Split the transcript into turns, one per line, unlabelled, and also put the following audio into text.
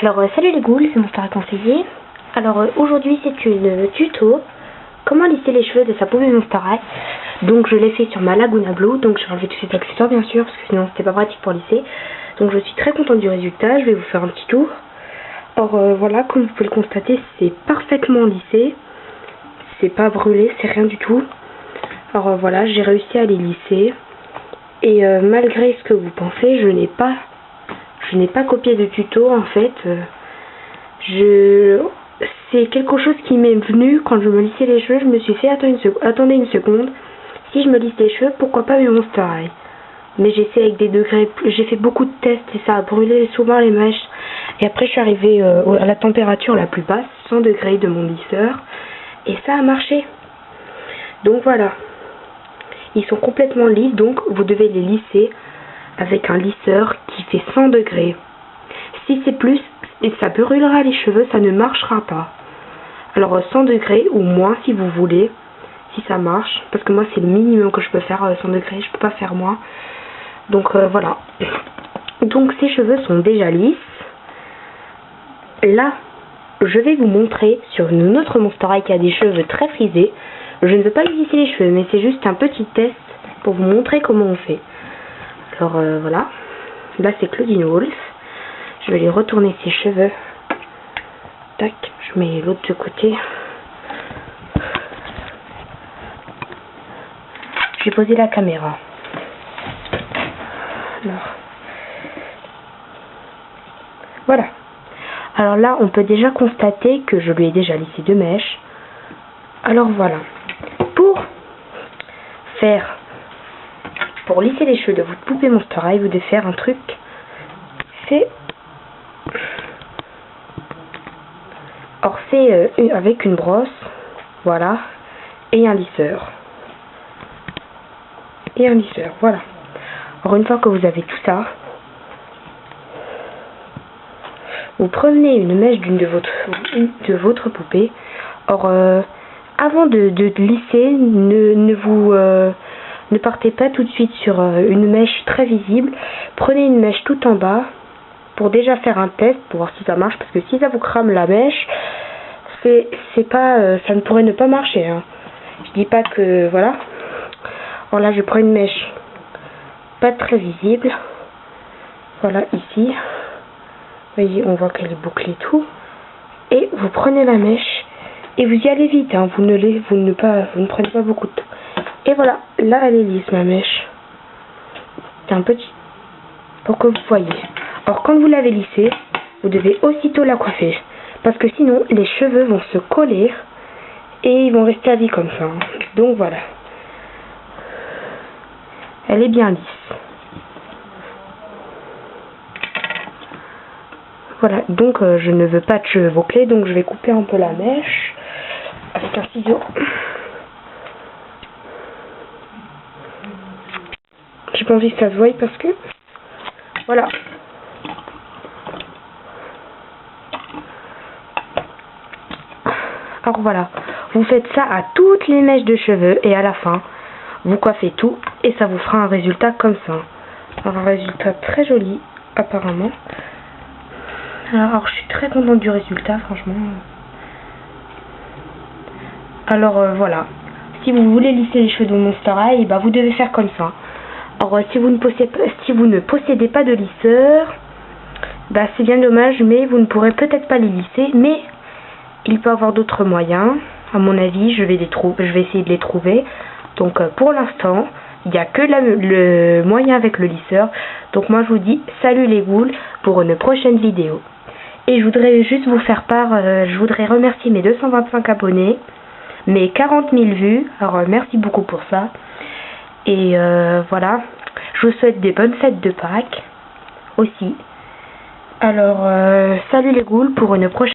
Alors salut les ghouls, c'est Monster Conseiller. Alors aujourd'hui c'est une tuto comment lisser les cheveux de sa poupée Monster High. Donc je l'ai fait sur ma Laguna Blue, donc j'ai enlevé tous ces accessoires bien sûr parce que sinon c'était pas pratique pour lisser. Donc je suis très contente du résultat, je vais vous faire un petit tour. Alors voilà, comme vous pouvez le constater, c'est parfaitement lissé, c'est pas brûlé, c'est rien du tout. Alors voilà, j'ai réussi à les lisser et malgré ce que vous pensez, je n'ai pas copié de tuto en fait. C'est quelque chose qui m'est venu quand je me lissais les cheveux. Je me suis fait attendez une seconde. Si je me lisse les cheveux, pourquoi pas mes Monster High? Mais j'essaie avec des degrés. J'ai fait beaucoup de tests et ça a brûlé souvent les mèches. Et après je suis arrivée à la température la plus basse, 100 degrés de mon lisseur. Et ça a marché. Donc voilà. Ils sont complètement lisses, donc vous devez les lisser avec un lisseur qui fait 100 degrés. Si c'est plus, et ça brûlera les cheveux, ça ne marchera pas. Alors 100 degrés ou moins si vous voulez, si ça marche, parce que moi c'est le minimum que je peux faire, 100 degrés, je peux pas faire moins. Donc voilà. Donc ces cheveux sont déjà lisses. Là, je vais vous montrer sur une autre Monster High qui a des cheveux très frisés. Je ne veux pas lui lisser les cheveux, mais c'est juste un petit test pour vous montrer comment on fait. Alors voilà. Là c'est Claudine Wolf. Je vais lui retourner ses cheveux. Tac, je mets l'autre de côté. J'ai posé la caméra. Alors. Voilà. Alors là, on peut déjà constater que je lui ai déjà lissé 2 mèches. Alors voilà. Pour lisser les cheveux de votre poupée Monster High, vous devez faire un truc fait. Or c'est avec une brosse, voilà, et un lisseur. Voilà. Alors une fois que vous avez tout ça, vous prenez une mèche de votre poupée. Or avant de lisser, ne partez pas tout de suite sur une mèche très visible. Prenez une mèche tout en bas pour déjà faire un test pour voir si ça marche, parce que si ça vous crame la mèche, ça ne pourrait ne pas marcher, hein. Je dis pas que voilà. Alors là je prends une mèche pas très visible, voilà, ici vous voyez, on voit qu'elle est bouclée tout, et vous prenez la mèche et vous y allez vite, hein. Vous ne prenez pas beaucoup de temps. Et voilà, là elle est lisse ma mèche. C'est un petit pour que vous voyez. Alors quand vous l'avez lissée, vous devez aussitôt la coiffer, parce que sinon les cheveux vont se coller et ils vont rester à vie comme ça. Donc voilà, elle est bien lisse. Voilà, donc je ne veux pas de cheveux bouclés, donc je vais couper un peu la mèche avec un ciseau. J'ai pas envie que ça se voie parce que voilà. Alors voilà, vous faites ça à toutes les mèches de cheveux et à la fin, vous coiffez tout et ça vous fera un résultat comme ça. Alors un résultat très joli apparemment. Alors je suis très contente du résultat, franchement. Alors voilà, si vous voulez lisser les cheveux de Monster High, bah, vous devez faire comme ça. Alors si vous ne possédez pas de lisseur, bah, c'est bien dommage, mais vous ne pourrez peut-être pas les lisser, mais il peut y avoir d'autres moyens. À mon avis, je vais essayer de les trouver. Donc pour l'instant, il n'y a que le moyen avec le lisseur. Donc moi je vous dis salut les ghouls pour une prochaine vidéo. Et je voudrais juste vous faire part, je voudrais remercier mes 225 abonnés, mes 40 000 vues. Alors merci beaucoup pour ça. Et voilà, je vous souhaite des bonnes fêtes de Pâques aussi. Alors salut les ghouls pour une prochaine